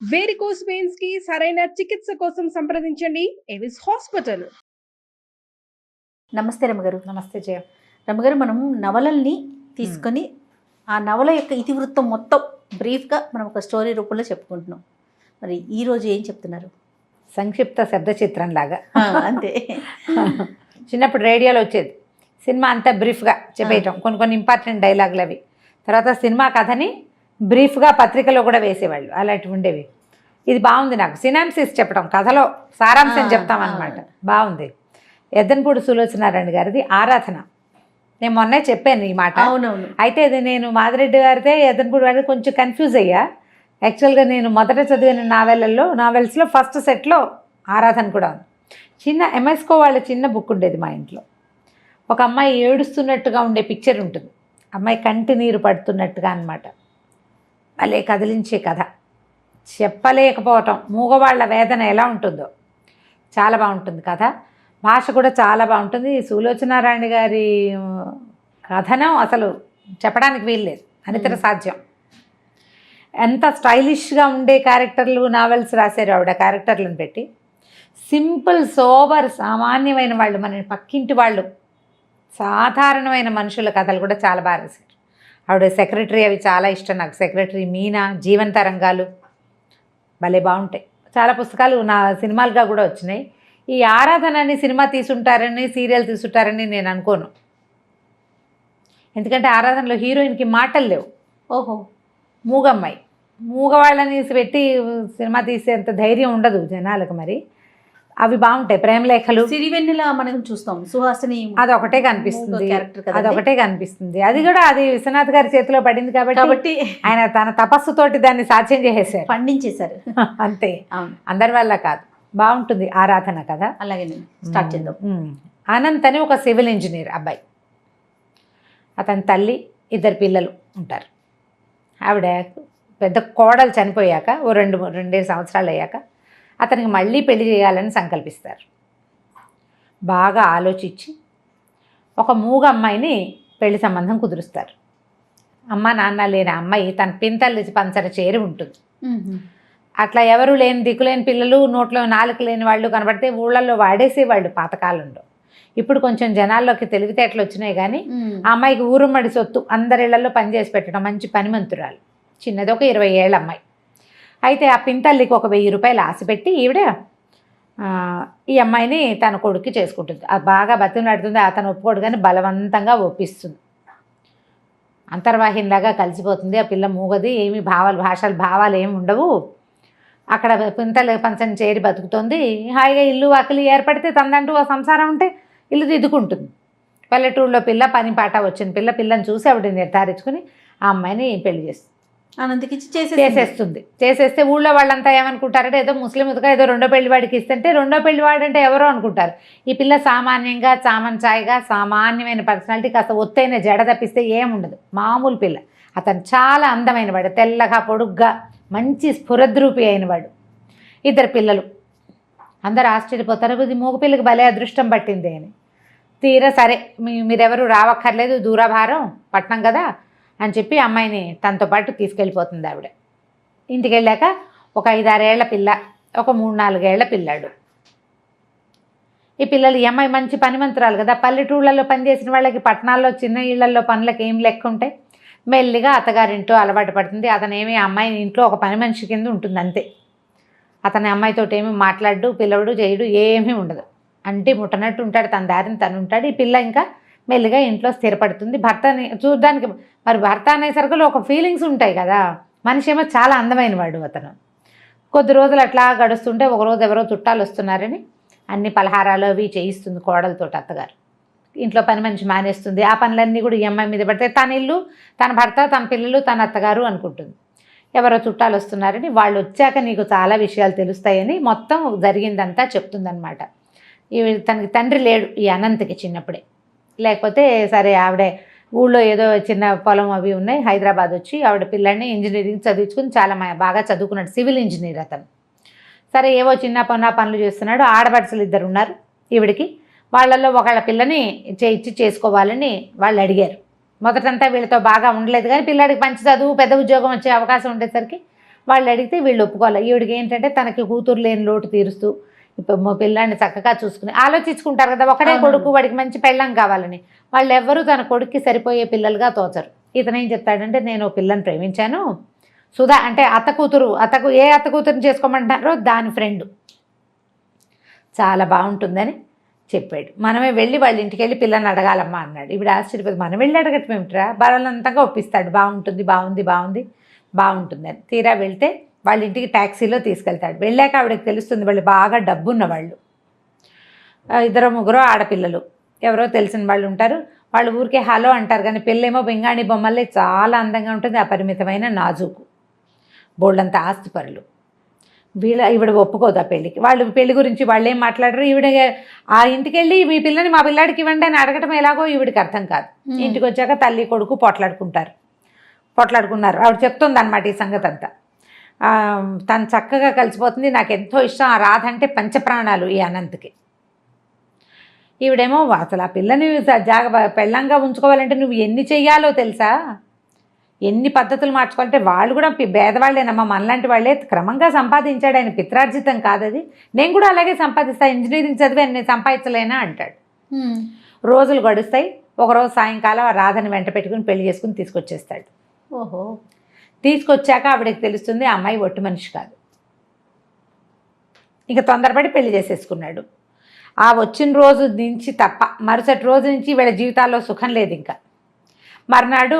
Varicose veins కి సరైన చికిత్స కోసం సంప్రదించండి ఎవిస్ హాస్పిటల్. నమస్తే రమగారు. నమస్తే జయ. రమగారు, మనం నవలల్ని తీసుకొని ఆ నవల యొక్క ఇతివృత్తం మొత్తం బ్రీఫ్గా మనం ఒక స్టోరీ రూపంలో చెప్పుకుంటున్నాం. మరి ఈరోజు ఏం చెప్తున్నారు? సంక్షిప్త శబ్ద చిత్రం లాగా. అంతే. చిన్నప్పుడు రేడియోలో వచ్చేది, సినిమా అంతా బ్రీఫ్గా చెప్పేయటం, కొన్ని ఇంపార్టెంట్ డైలాగులు అవి. తర్వాత సినిమా కథని బ్రీఫ్గా పత్రికలో కూడా వేసేవాళ్ళు, అలాంటివి ఉండేవి. ఇది బాగుంది, నాకు సినాప్సిస్ చెప్పడం, కథలో సారాంశం చెప్తామన్నమాట. బాగుంది. ఎద్దనపూడి సులోచనారాయణ గారిది ఆరాధన. నేను మొన్నే చెప్పాను ఈ మాట. అవునవును. అయితే ఇది నేను మాదిరెడ్డి గారితే ఎద్దనపూడి గారిది కొంచెం కన్ఫ్యూజ్ అయ్యా. యాక్చువల్గా నేను మొదట చదివిన నావెల్స్లో ఫస్ట్ సెట్లో ఆరాధన కూడా ఉంది. చిన్న ఎంఎస్కో వాళ్ళ చిన్న బుక్ ఉండేది మా ఇంట్లో. ఒక అమ్మాయి ఏడుస్తున్నట్టుగా ఉండే పిక్చర్ ఉంటుంది, అమ్మాయి కంటి నీరు పడుతున్నట్టుగా అన్నమాట. భలే కదిలించే కథ, చెప్పలేకపోవటం. మూగవాళ్ల వేదన ఎలా ఉంటుందో చాలా బాగుంటుంది కథ. భాష కూడా చాలా బాగుంటుంది. సులోచనారాయణ గారి కథనం అసలు చెప్పడానికి వీల్లేదు, అనితర సాధ్యం. ఎంత స్టైలిష్గా ఉండే క్యారెక్టర్లు నావెల్స్ రాశారు ఆవిడ. క్యారెక్టర్లను పెట్టి సింపుల్ సోబర్ సామాన్యమైన వాళ్ళు, మన పక్కింటి వాళ్ళు, సాధారణమైన మనుషుల కథలు కూడా చాలా బాగా రాశారు ఆవిడ. సెక్రటరీ అవి చాలా ఇష్టం నాకు. సెక్రటరీ, మీనా, జీవన తరంగాలు భలే బాగుంటాయి. చాలా పుస్తకాలు నా సినిమాలుగా కూడా వచ్చినాయి. ఈ ఆరాధనని సినిమా తీసుంటారని, సీరియల్ తీసుంటారని నేను అనుకోను. ఎందుకంటే ఆరాధనలో హీరోయిన్కి మాటలు లేవు. ఓహో, మూగమ్మాయి, మూగవాళ్ళని పెట్టి సినిమా తీసేంత ధైర్యం ఉండదు జనాలకు. మరి అవి బాగుంటాయి. ప్రేమలేఖలు, సిరివెన్నెల మనం చూస్తాం, సుహాసిని, అదొకటే కనిపిస్తుంది, అదొకటే కనిపిస్తుంది. అది కూడా అది విశ్వనాథ్ గారి చేతిలో పడింది కాబట్టి ఆయన తన తపస్సుతోటి దాన్ని సాధ్యం చేసేసారు, పండించేశారు. అంతే, అందరి వల్ల కాదు. బాగుంటుంది ఆరాధన కదా. అలాగే స్టార్ట్ చేద్దాం. అనంత్ అని ఒక సివిల్ ఇంజనీర్ అబ్బాయి. అతని తల్లి, ఇద్దరు పిల్లలు ఉంటారు. ఆవిడ పెద్ద కోడలు చనిపోయాక ఓ రెండే సంవత్సరాలు అయ్యాక అతనికి మళ్ళీ పెళ్లి చేయాలని సంకల్పిస్తారు. బాగా ఆలోచించి ఒక మూగ అమ్మాయిని పెళ్లి సంబంధం కుదురుస్తారు. అమ్మ నాన్న లేని అమ్మాయి తన పింతల్లి పంచర చేరి ఉంటుంది. అట్లా ఎవరు లేని, దిక్కులేని పిల్లలు, నోట్లో నాలుక లేని వాళ్ళు కనబడితే ఊళ్ళల్లో వాడేసేవాళ్ళు పాతకాలంలో. ఇప్పుడు కొంచెం జనాల్లోకి తెలివితేటలు వచ్చినాయి. కానీ ఆ అమ్మాయికి ఊరుమ్మడి సొత్తు, అందరిళ్లలో పనిచేసి పెట్టడం, మంచి పనిమంతురాలు. చిన్నది ఒక 20 ఏళ్ళ అమ్మాయి. అయితే ఆ పింతల్లికి ఒక 1000 రూపాయలు ఆశపెట్టి ఈవిడ ఈ అమ్మాయిని తన కొడుక్కి చేసుకుంటుంది. అది బాగా బతిమలాడుతుంది. అతను ఒప్పుకోడు కానీ బలవంతంగా ఒప్పిస్తుంది. అంతర్వాహినిలాగా కలిసిపోతుంది. ఆ పిల్ల మూగది, ఏమి భావాలు ఏమి ఉండవు. అక్కడ పింతల పంచని చేరి బతుకుతుంది. హాయిగా ఇల్లు వాకిలి ఏర్పడితే తనదంటూ ఆ సంసారం ఉంటే ఇల్లు దిద్దుకుంటుంది. పల్లెటూరులో పిల్ల, పని పాట వచ్చిన పిల్లని చూసి ఆవిడ నిర్ధారించుకుని ఆ అమ్మాయిని పెళ్లి చేస్తుంది. అనంతకి చేసేస్తే ఊళ్ళో వాళ్ళంతా ఏమనుకుంటారంటే ఏదో ముస్లింగా ఏదో రెండో పెళ్లి వాడికి ఇస్తుంటే రెండో పెళ్లి వాడు అంటే ఎవరో అనుకుంటారు. ఈ పిల్ల సామాన్యంగా, చామంచాయిగా, సామాన్యమైన పర్సనాలిటీ, కాస్త ఒత్తైన జడ తప్పిస్తే ఏముండదు, మామూలు పిల్ల. అతను చాలా అందమైన వాడు, తెల్లగా పొడుగ్గా మంచి స్ఫురద్రూపి అయినవాడు. ఇద్దరు పిల్లలు. అందరు ఆశ్చర్యపోతారు, ఇది మూగపిల్లకి భలే అదృష్టం పట్టింది అని. తీరా సరే మీరెవరు రావక్కర్లేదు, దూరభారం, పట్నం కదా అని చెప్పి అమ్మాయిని తనతో పాటు తీసుకెళ్ళిపోతుంది ఆవిడ. ఇంటికి వెళ్ళాక ఒక 5-6 ఏళ్ల పిల్ల, ఒక 3-4 ఏళ్ల పిల్లాడు. ఈ పిల్లలు, ఈ అమ్మాయి మంచి పనిమంతురాలు కదా, పల్లెటూళ్ళల్లో పనిచేసిన వాళ్ళకి పట్టణాల్లో చిన్న ఇళ్లలో పనులకు ఏం లెక్క ఉంటాయి. మెల్లిగా అత్తగారింటో అలవాటు పడుతుంది. అతనేమి అమ్మాయి ఇంట్లో ఒక పని మనిషి కింద ఉంటుంది అంతే. అతని అమ్మాయితో ఏమి మాట్లాడు, పిలవడు, చేయడు, ఏమీ ఉండదు. అంటే ముట్టనట్టు ఉంటాడు, తన దారిని తను ఉంటాడు. ఈ పిల్ల ఇంకా మెల్లిగా ఇంట్లో స్థిరపడుతుంది. భర్తని చూడడానికి, మరి భర్త అనేసరికి ఒక ఫీలింగ్స్ ఉంటాయి కదా. మనిషి ఏమో చాలా అందమైన వాడు అతను. కొద్ది రోజులు అట్లా గడుస్తుంటే ఒకరోజు ఎవరో చుట్టాలు వస్తున్నారని అన్ని పలహారాలు అవి చేయిస్తుంది కోడలతో అత్తగారు. ఇంట్లో పని మనిషి మానేస్తుంది. ఆ పనులన్నీ కూడా ఈ అమ్మాయి మీద పడితే తన ఇల్లు, తన భర్త, తన పిల్లలు, తన అత్తగారు అనుకుంటుంది. ఎవరో చుట్టాలు వస్తున్నారని, వాళ్ళు వచ్చాక నీకు చాలా విషయాలు తెలుస్తాయని మొత్తం జరిగిందంతా చెప్తుందనమాట. తనకి తండ్రి లేడు ఈ అనంతకి చిన్నప్పుడే. లేకపోతే సరే ఆవిడే ఊళ్ళో ఏదో చిన్న పొలం అవి ఉన్నాయి, హైదరాబాద్ వచ్చి ఆవిడ పిల్లల్ని ఇంజనీరింగ్ చదివించుకుని చాలా బాగా చదువుకున్నాడు, సివిల్ ఇంజనీర్ అతను. సరే ఏవో చిన్న పనులు చేస్తున్నాడు. ఆడపడుచులు 2 ఉన్నారు ఈవిడికి. వాళ్ళల్లో ఒకళ్ళ పిల్లని ఇచ్చి చేసుకోవాలని వాళ్ళు అడిగారు. మొదటంతా వీళ్ళతో బాగా ఉండలేదు కానీ పిల్లాడికి మంచి చదువు, పెద్ద ఉద్యోగం వచ్చే అవకాశం ఉండేసరికి వాళ్ళు అడిగితే వీళ్ళు ఒప్పుకోవాలి. ఈవిడికి ఏంటంటే తనకి కూతురు లేని లోటు తీరుస్తూ ఇప్పుడు మా పిల్లాన్ని చక్కగా చూసుకుని ఆలోచించుకుంటారు కదా, ఒకడే కొడుకు, వాడికి మంచి పెళ్ళం కావాలని. వాళ్ళు ఎవ్వరూ తన కొడుక్కి సరిపోయే పిల్లలుగా తోచరు. ఇతను ఏం చెప్తాడంటే, నేను పిల్లని ప్రేమించాను, సుధా అంటే అత్త కూతురు, ఏ అత్త కూతురుని చేసుకోమంటారో దాని ఫ్రెండ్, చాలా బాగుంటుందని చెప్పాడు. మనమే వెళ్ళి వాళ్ళ ఇంటికి వెళ్ళి పిల్లని అడగాలమ్మా అన్నాడు. ఇప్పుడు ఆశ్చర్యపోతుంది, మనం వెళ్ళి అడగటం ఏమిట్రా, బలవంతంగా ఒప్పిస్తాడు. బాగుంటుందని. తీరా వెళ్తే వాళ్ళ ఇంటికి ట్యాక్సీలో తీసుకెళ్తాడు. వెళ్ళాక ఆవిడకి తెలుస్తుంది వాళ్ళు బాగా డబ్బున్న వాళ్ళు, 2-3 ఆడపిల్లలు, ఎవరో తెలిసిన వాళ్ళు ఉంటారు. వాళ్ళు ఊరికే హలో అంటారు, కానీ పెళ్ళేమో పింగాణి బొమ్మల్లే చాలా అందంగా ఉంటుంది, అపరిమితమైన నాజూకు, బోల్డంత ఆస్తిపరులు. ఈవిడ ఒప్పుకోదు ఆ పెళ్ళికి. వాళ్ళు పెళ్లి గురించి వాళ్ళు ఏం మాట్లాడరు. ఈవిడ ఆ ఇంటికి వెళ్ళి మీ పిల్లని మా పిల్లాడికి ఇవ్వండి అని అడగటం ఎలాగో ఈవిడికి అర్థం కాదు. ఇంటికి వచ్చాక తల్లి కొడుకు పోట్లాడుకున్నారు. ఆవిడ చెప్తుంది అనమాట ఈ సంగతి అంతా. తను చక్కగా కలిసిపోతుంది. నాకు ఎంతో ఇష్టం ఆ రాధ అంటే, పంచప్రాణాలు ఈ అనంత్కి. ఈవిడేమో అసలు ఆ పిల్లని పెళ్ళంగా ఉంచుకోవాలంటే నువ్వు ఎన్ని చెయ్యాలో తెలుసా, ఎన్ని పద్ధతులు మార్చుకోవాలంటే. వాళ్ళు కూడా పేదవాళ్ళేనమ్మా, మనలాంటి వాళ్ళే. క్రమంగా సంపాదించాడు ఆయన, పిత్రార్జితం కాదది. నేను కూడా అలాగే సంపాదిస్తాను, ఇంజనీరింగ్ చదివి నేను సంపాదించలేనా అంటాడు. రోజులు గడుస్తాయి. ఒకరోజు సాయంకాలం ఆ రాధని వెంట పెట్టుకుని పెళ్లి చేసుకుని తీసుకొచ్చేస్తాడు. ఓహో. తీసుకొచ్చాక ఆవిడకి తెలుస్తుంది ఆ అమ్మాయి ఒట్టి మనిషి కాదు. ఇక తొందరపడి పెళ్లి చేసేసుకున్నాడు. ఆ వచ్చిన రోజు నుంచి తప్ప మరుసటి రోజు నుంచి వీళ్ళ జీవితాల్లో సుఖం లేదు. ఇంకా మర్నాడు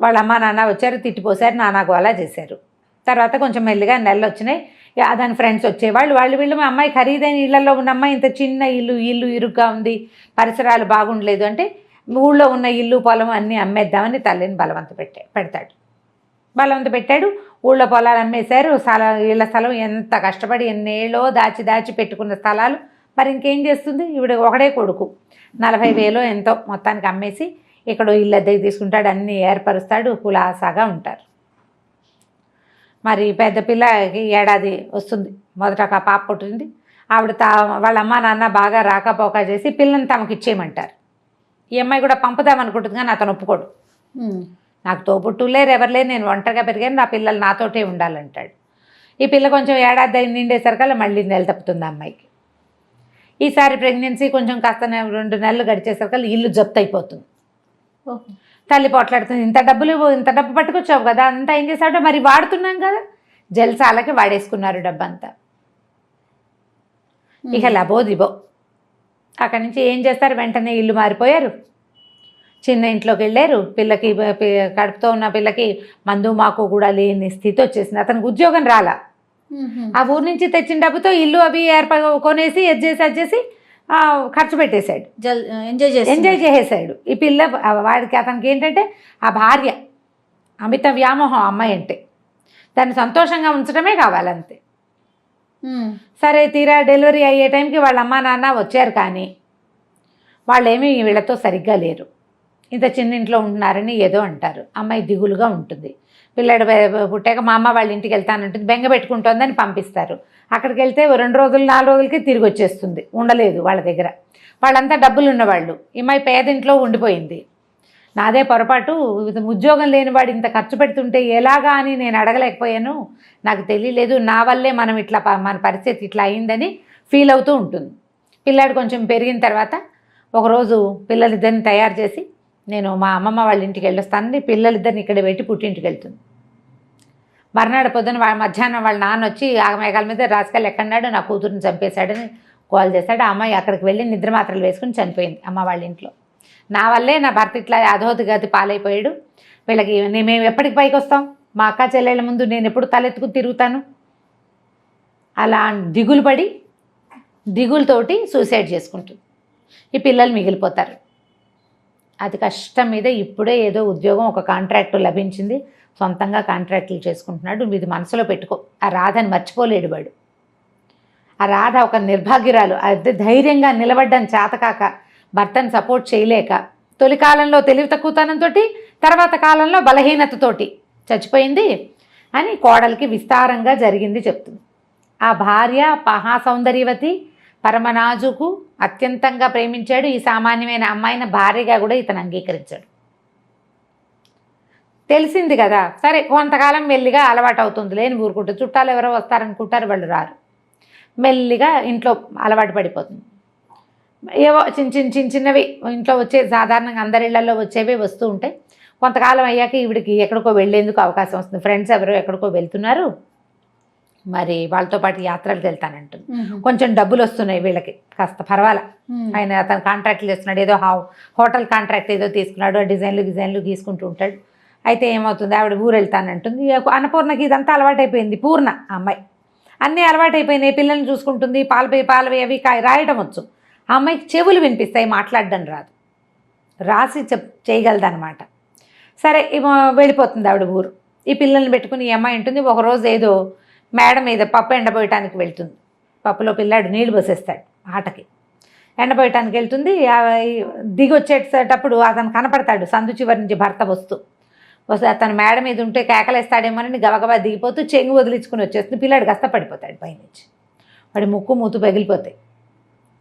వాళ్ళ అమ్మ నాన్న వచ్చారు, తిట్టిపోసారు, నాన్నకు అలా చేశారు. తర్వాత కొంచెం మెల్లిగా నెలలు వచ్చినాయి. దాని ఫ్రెండ్స్ వచ్చేవాళ్ళు. వీళ్ళు మా అమ్మాయి ఖరీదైన ఇళ్లలో ఉన్న అమ్మాయి, ఇంత చిన్న ఇల్లు ఇరుగ్గా ఉంది, పరిసరాలు బాగుండలేదు అంటే ఊళ్ళో ఉన్న ఇల్లు పొలం అన్నీ అమ్మేద్దామని తల్లిని బలవంత పెట్టాడు. ఊళ్ళో పొలాలు అమ్మేశారు. ఇళ్ళ స్థలం ఎంత కష్టపడి ఎన్నేళ్ళో దాచి పెట్టుకున్న స్థలాలు మరి ఇంకేం చేస్తుంది. ఈవిడ ఒకడే కొడుకు, 40,000 ఎంతో మొత్తానికి అమ్మేసి ఇక్కడ ఇల్లు అద్దెకి తీసుకుంటాడు, అన్నీ ఏర్పరుస్తాడు, కులాసాగా ఉంటారు. మరి పెద్ద పిల్లకి ఏడాది వస్తుంది, మొదట ఒక పాప పుట్టింది. ఆవిడ వాళ్ళ అమ్మ నాన్న బాగా రాకపోకా చేసి పిల్లని తమకు ఇచ్చేయమంటారు. ఈ అమ్మాయి కూడా పంపుదామనుకుంటుంది, కానీ అతను ఒప్పుకోడు. నాకు తోబుట్టులు లేరు, ఎవరు లేరు, నేను ఒంటరిగా పెరిగాను, నా పిల్లలు నాతోటే ఉండాలంటాడు. ఈ పిల్ల కొంచెం ఏడాది నిండేసరికల్లా మళ్ళీ నెల తప్పుతుంది అమ్మాయికి. ఈసారి ప్రెగ్నెన్సీ కొంచెం కాస్త 2 నెలలు గడిచేసరికల్లా ఇల్లు జప్తు అయిపోతుంది. తల్లి పోట్లాడుతుంది, ఇంత డబ్బు పట్టుకొచ్చావు కదా, అంతా ఏం చేశాడో మరి వాడుతున్నాం కదా, జల్సాలకి వాడేసుకున్నారు డబ్బంతా. ఇక లబోదిబో. అక్కడి నుంచి ఏం చేస్తారు, వెంటనే ఇల్లు మారిపోయారు, చిన్న ఇంట్లోకి వెళ్ళారు. పిల్లకి కడుపుతో ఉన్న పిల్లకి మందు మాకు కూడా లేని స్థితి వచ్చేసింది. అతనికి ఉద్యోగం రాలా. ఆ ఊరు నుంచి తెచ్చిన డబ్బుతో ఇల్లు అవి కొనేసి అజ్జేసి ఖర్చు పెట్టేశాడు, ఎంజాయ్ చేసేసాడు. ఈ పిల్ల వాడికి అతనికి ఏంటంటే ఆ భార్య అమిత వ్యామోహం అమ్మాయి అంటే, దాన్ని సంతోషంగా ఉంచడమే కావాలంతే. సరే తీరా డెలివరీ అయ్యే టైంకి వాళ్ళ అమ్మా నాన్న వచ్చారు, కానీ వాళ్ళేమీ వీళ్ళతో సరిగ్గా లేరు. ఇంత చిన్న ఇంట్లో ఉంటున్నారని ఏదో అంటారు. అమ్మాయి దిగులుగా ఉంటుంది. పిల్లడు పుట్టాక మా అమ్మ వాళ్ళ ఇంటికి వెళ్తానంటుంది, బెంగ పెట్టుకుంటుందని పంపిస్తారు. అక్కడికి వెళ్తే 2 రోజులు 4 రోజులకి తిరిగి వచ్చేస్తుంది, ఉండలేదు వాళ్ళ దగ్గర. వాళ్ళంతా డబ్బులు ఉన్నవాళ్ళు, అమ్మాయి పేదింట్లో ఉండిపోయింది. నాదే పొరపాటు, ఉద్యోగం లేనివాడు ఇంత ఖర్చు పెడుతుంటే ఎలాగా అని నేను అడగలేకపోయాను, నాకు తెలియలేదు, నా వల్లే మన పరిస్థితి ఇట్లా అయిందని ఫీల్ అవుతూ ఉంటుంది. పిల్లాడు కొంచెం పెరిగిన తర్వాత ఒకరోజు పిల్లలిద్దరిని తయారు చేసి, నేను మా అమ్మమ్మ వాళ్ళ ఇంటికి వెళ్ళొస్తానని పిల్లలిద్దరిని ఇక్కడ పెట్టి పుట్టింటికి వెళ్తుంది. మర్నాడు పొద్దున మధ్యాహ్నం వాళ్ళ నాన్న వచ్చి ఆ మేఘాల మీద రాసుకెళ్ళి ఎక్కడన్నాడు, నా కూతురుని చంపేశాడని కాల్ చేశాడు. ఆ అమ్మాయి అక్కడికి వెళ్ళి నిద్ర మాత్రలు వేసుకుని చనిపోయింది అమ్మ వాళ్ళ ఇంట్లో. నా వల్లే నా భర్త ఇట్లా అధోగతి పాలైపోయాడు, వీళ్ళకి మేము ఎప్పటికి పైకి వస్తాం, మా అక్క చెల్లెళ్ళ ముందు నేను ఎప్పుడు తలెత్తుకుని తిరుగుతాను, అలా దిగులతోటి సూసైడ్ చేసుకుంటుంది. ఈ పిల్లలు మిగిలిపోతారు. అది కష్టం మీద ఇప్పుడే ఏదో ఉద్యోగం, ఒక కాంట్రాక్టు లభించింది, సొంతంగా కాంట్రాక్టులు చేసుకుంటున్నాడు. ఇది మనసులో పెట్టుకో. ఆ రాధని మర్చిపోలేడు వాడు. ఆ రాధ ఒక నిర్భాగ్యురాలు, అదే ధైర్యంగా నిలబడ్డం చేతకాక, భర్తను సపోర్ట్ చేయలేక, తొలి కాలంలో తెలివి తక్కువతనంతో, తర్వాత కాలంలో బలహీనతతోటి చచ్చిపోయింది అని కోడలికి విస్తారంగా జరిగింది చెప్తుంది. ఆ భార్య మహాసౌందర్యవతి, పరమనాజుకు, అత్యంతంగా ప్రేమించాడు. ఈ సామాన్యమైన అమ్మాయిని భార్యగా కూడా ఇతను అంగీకరించాడు. తెలిసింది కదా, సరే కొంతకాలం మెల్లిగా అలవాటు అవుతుంది, లేని ఊరుకుంటుంది. చుట్టాలు ఎవరో వస్తారనుకుంటారు, వాళ్ళు రారు. మెల్లిగా ఇంట్లో అలవాటు పడిపోతుంది. ఏవో చిన్నవి ఇంట్లో వచ్చే సాధారణంగా అందరి ఇళ్లలో వచ్చేవే వస్తూ ఉంటాయి. కొంతకాలం అయ్యాక ఈవిడికి ఎక్కడికో వెళ్ళేందుకు అవకాశం వస్తుంది. ఫ్రెండ్స్ ఎవరో ఎక్కడికో వెళ్తున్నారు, మరి వాళ్ళతో పాటు యాత్రలకు వెళ్తానంటుంది. కొంచెం డబ్బులు వస్తున్నాయి వీళ్ళకి, కాస్త పర్వాలా. ఆయన అతను కాంట్రాక్ట్లు చేస్తున్నాడు, ఏదో హోటల్ కాంట్రాక్ట్ ఏదో తీసుకున్నాడు, డిజైన్లు గీసుకుంటూ ఉంటాడు. అయితే ఏమవుతుంది, ఆవిడ ఊరు వెళ్తానంటుంది. అన్నపూర్ణకి ఇదంతా అలవాటైపోయింది. పూర్ణ అమ్మాయి అన్నీ అలవాటైపోయినాయి. పిల్లల్ని చూసుకుంటుంది, పాలపై అవి రాయడం వచ్చు. ఆ అమ్మాయికి చెవులు వినిపిస్తాయి, మాట్లాడడం రాదు, రాసి చేయగలదన్నమాట. సరే వెళ్ళిపోతుంది ఆవిడ ఊరు. ఈ పిల్లల్ని పెట్టుకుని ఈ అమ్మాయి ఉంటుంది. ఒకరోజు ఏదో మేడ మీద పప్పు ఎండబోయటానికి వెళ్తుంది. పప్పులో పిల్లాడు నీళ్లు పోసేస్తాడు, ఆటకి ఎండబోయటానికి వెళ్తుంది. దిగి వచ్చేటప్పుడు అతను కనపడతాడు, సందు చివరి నుంచి భర్త వస్తే అతను మేడ మీద ఉంటే కేకలేస్తాడేమోనని గబగబా దిగిపోతూ చెంగు వదిలించుకుని వచ్చేస్తుంది. పిల్లాడు కాస్త పడిపోతాడు పైనుంచి. వాడి ముక్కు మూతు పగిలిపోతాయి.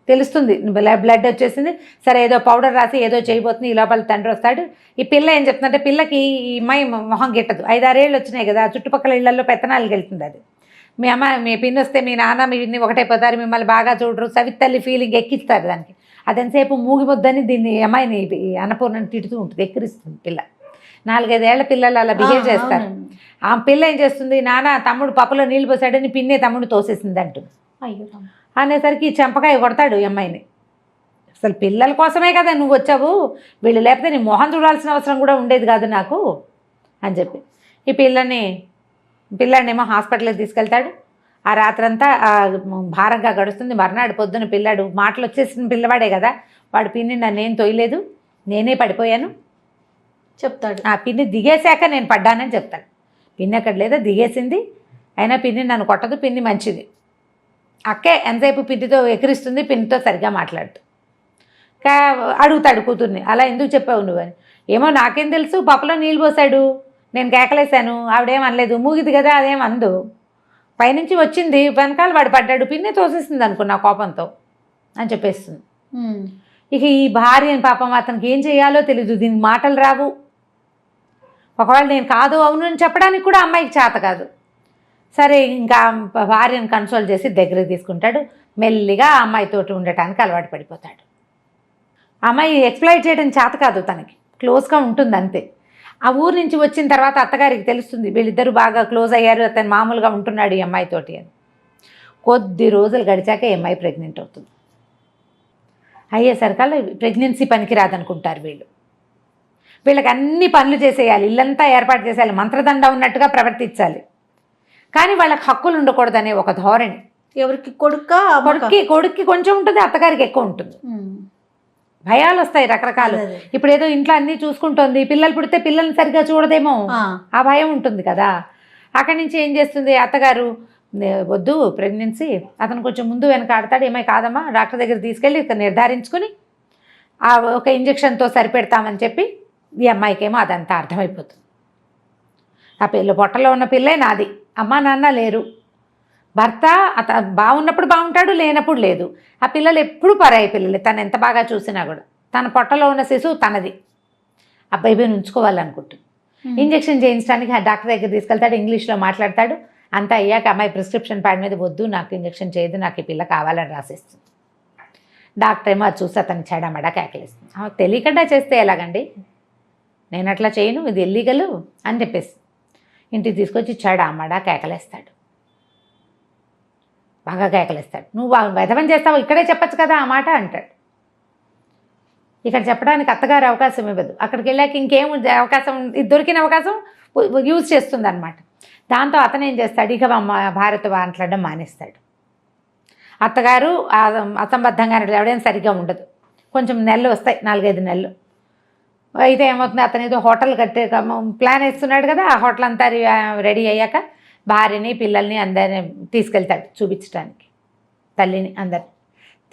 తెలుస్తుంది బ్లడ్ వచ్చేసింది. సరే ఏదో పౌడర్ రాసి ఏదో చేయబోతుంది. ఈ లోపల తండ్రి వస్తాడు. ఈ పిల్ల ఏం చెప్తుందంటే, పిల్లకి ఈ అమ్మాయి మొహం గిట్టదు. 5-6 ఏళ్ళు వచ్చినాయి కదా, చుట్టుపక్కల ఇళ్లలో పెత్తనాలకు వెళ్తుంది. అది మీ అమ్మ మీ పిన్ని వస్తే మీ నాన్న మీ పిన్ని ఒకటైపోతారు, మిమ్మల్ని బాగా చూడరు, సవితల్లి ఫీలింగ్ ఎక్కిస్తారు దానికి. అదెంతసేపు మూగిముద్దని దీన్ని అమ్మాయిని అన్నపూర్ణని తిడుతూ ఉంటుంది, ఎక్కిరిస్తుంది పిల్ల. 4-5 ఏళ్ల పిల్లలు అలా బిహేవ్ చేస్తారు. ఆ పిల్ల ఏం చేస్తుంది, నాన్న తమ్ముడు పప్పులో నీళ్ళు పోసాడని పిన్నే తమ్ముడు తోసేసింది అంటుంది. అయ్యో అనేసరికి చెంపకాయ కొడతాడు ఈ అమ్మాయిని. అసలు పిల్లల కోసమే కదా నువ్వు వచ్చావు, వీళ్ళు లేకపోతే నీ మొహం చూడాల్సిన అవసరం కూడా ఉండేది కాదు నాకు అని చెప్పి ఈ పిల్లాడినేమో హాస్పిటల్కి తీసుకెళ్తాడు. ఆ రాత్రంతా భారంగా గడుస్తుంది. మర్నాడు పొద్దున పిల్లాడు మాటలు వచ్చేసిన పిల్లవాడే కదా, వాడు పిన్ని నన్నేం తొయ్యలేదు, నేనే పడిపోయాను చెప్తాడు. ఆ పిన్ని దిగేశాక నేను పడ్డానని చెప్తాడు. పిన్ని అక్కడ లేదా, దిగేసింది, అయినా పిన్ని నన్ను కొట్టదు, పిన్ని మంచిది. అక్కే ఎంతసేపు పిన్నితో ఎక్కిరిస్తుంది, పిన్నితో సరిగ్గా మాట్లాడుతూ అడుగుతాడు కూతుర్ని, అలా ఎందుకు చెప్పావు నువ్వని. ఏమో నాకేం తెలుసు, పప్పులో నీళ్ళు పోసాడు, నేను కేకలేశాను, ఆవిడేం అనలేదు, మూగిది కదా అదేం అందు, పైనుంచి వచ్చింది, వెనకాల వాడు పడ్డాడు, పిన్ని తోసేసింది అనుకున్నా కోపంతో అని చెప్పేస్తుంది. ఇక ఈ భార్యని పాపం అతనికి ఏం చేయాలో తెలీదు, దీనికి మాటలు రావు. ఒకవేళ నేను కాదు అవును అని చెప్పడానికి కూడా అమ్మాయికి చేత కాదు. సరే ఇంకా భార్యను కన్సోల్ చేసి దగ్గరికి తీసుకుంటాడు. మెల్లిగా ఆ అమ్మాయితోటి ఉండటానికి అలవాటు పడిపోతాడు. అమ్మాయి ఎక్స్ప్లైట్ చేయడం చేత కాదు, తనకి క్లోజ్గా ఉంటుంది అంతే. ఆ ఊరు నుంచి వచ్చిన తర్వాత అత్తగారికి తెలుస్తుంది వీళ్ళిద్దరూ బాగా క్లోజ్ అయ్యారు, అతను మామూలుగా ఉంటున్నాడు ఈ అమ్మాయితోటి అని. కొద్ది రోజులు గడిచాక ఈ అమ్మాయి ప్రెగ్నెంట్ అవుతుంది. అయ్యేసరికల్లా ప్రెగ్నెన్సీ పనికిరాదనుకుంటారు వీళ్ళు. వీళ్ళకి అన్ని పనులు చేసేయాలి, ఇల్లంతా ఏర్పాటు చేసేయాలి, మంత్రదండ ఉన్నట్టుగా ప్రవర్తించాలి. కానీ వాళ్ళకి హక్కులు ఉండకూడదనే ఒక ధోరణి. ఎవరికి కొడుక్కి కొంచెం ఉంటుంది, అత్తగారికి ఎక్కువ ఉంటుంది. భయాలు వస్తాయి రకరకాలు. ఇప్పుడు ఏదో ఇంట్లో అన్నీ చూసుకుంటోంది, పిల్లలు పుడితే పిల్లల్ని సరిగ్గా చూడదేమో, ఆ భయం ఉంటుంది కదా. అక్కడి నుంచి ఏం చేస్తుంది అత్తగారు, వద్దు ప్రెగ్నెన్సీ, అతను కొంచెం ముందు వెనక ఆడతాడు, ఏమై కాదమ్మా డాక్టర్ దగ్గర తీసుకెళ్ళి నిర్ధారించుకుని ఆ ఒక ఇంజక్షన్తో సరిపెడతామని చెప్పి ఈ అమ్మాయికేమో అదంతా అర్థమైపోతుంది. ఆ పొట్టలో ఉన్న పిల్లే నాది, అమ్మా నాన్న లేరు, భర్త బాగున్నప్పుడు బాగుంటాడు, లేనప్పుడు లేదు. ఆ పిల్లలు ఎప్పుడు పరాయి పిల్లలు, తను ఎంత బాగా చూసినా కూడా. తన పొట్టలో ఉన్న శిశువు తనది, ఆ బేబీని ఉంచుకోవాలనుకుంటుంది. ఇంజక్షన్ చేయించడానికి ఆ డాక్టర్ దగ్గర తీసుకెళ్తాడు, ఇంగ్లీష్లో మాట్లాడతాడు. అంతా అయ్యాక అమ్మాయి ప్రిస్క్రిప్షన్ ప్యాడ్ మీద వద్దు నాకు ఇంజక్షన్ చేయదు, నాకు ఈ పిల్ల కావాలని రాసేస్తుంది. డాక్టర్ ఏమో అది చూసి అతను చెడమడా కేకలేస్తుంది. తెలియకుండా చేస్తే ఎలాగండి, నేను అట్లా చేయను, ఇది ఇల్లీగలు అని చెప్పేసి ఇంటికి తీసుకొచ్చి చెడమడా కేకలేస్తాడు, బాగా కేకలేస్తాడు. నువ్వు వెధవం చేస్తావు, ఇక్కడే చెప్పచ్చు కదా ఆ మాట అంటాడు. ఇక్కడ చెప్పడానికి అత్తగారు అవకాశం ఇవ్వదు. అక్కడికి వెళ్ళాక ఇంకేం అవకాశం, దొరికిన అవకాశం యూజ్ చేస్తుంది అనమాట. దాంతో అతను ఏం చేస్తాడు, ఇక భార్యతో మాట్లాడడం మానేస్తాడు. అత్తగారు అసంబద్ధంగా ఎవడైనా సరిగ్గా ఉండదు. కొంచెం నెలలు వస్తాయి, 4-5 నెలలు అయితే ఏమవుతుంది, అతను ఏదో హోటల్ కట్టే ప్లాన్ వేస్తున్నాడు కదా. ఆ హోటల్ అంతా రెడీ అయ్యాక భార్యని పిల్లల్ని అందరిని తీసుకెళ్తాడు చూపించడానికి, తల్లిని అందరిని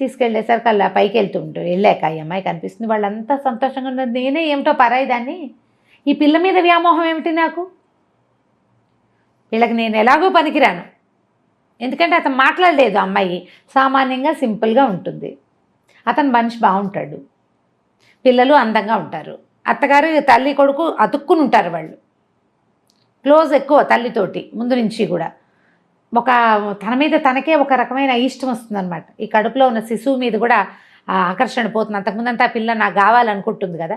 తీసుకెళ్ళేసరికి అలా పైకి వెళ్తుంటాడు. వెళ్ళాక ఈ అమ్మాయి కనిపిస్తుంది, వాళ్ళంతా సంతోషంగా ఉన్నది. నేనే ఏమిటో పరాయిదాన్ని, ఈ పిల్ల మీద వ్యామోహం ఏమిటి నాకు, వీళ్ళకి నేను ఎలాగో పనికిరాను. ఎందుకంటే అతను మాట్లాడలేదు, అమ్మాయి సామాన్యంగా సింపుల్గా ఉంటుంది, అతను మనిషి బాగుంటాడు, పిల్లలు అందంగా ఉంటారు, అత్తగారు తల్లి కొడుకు అతుక్కుని ఉంటారు వాళ్ళు. క్లోజ్ ఎక్కువ తల్లితోటి ముందు నుంచి కూడా. ఒక తన మీద తనకే ఒక రకమైన ఇష్టం వస్తుందన్నమాట. ఈ కడుపులో ఉన్న శిశువు మీద కూడా ఆ ఆకర్షణ పోతుంది. అంతకుముందంతా ఆ పిల్ల నాకు కావాలనుకుంటుంది కదా,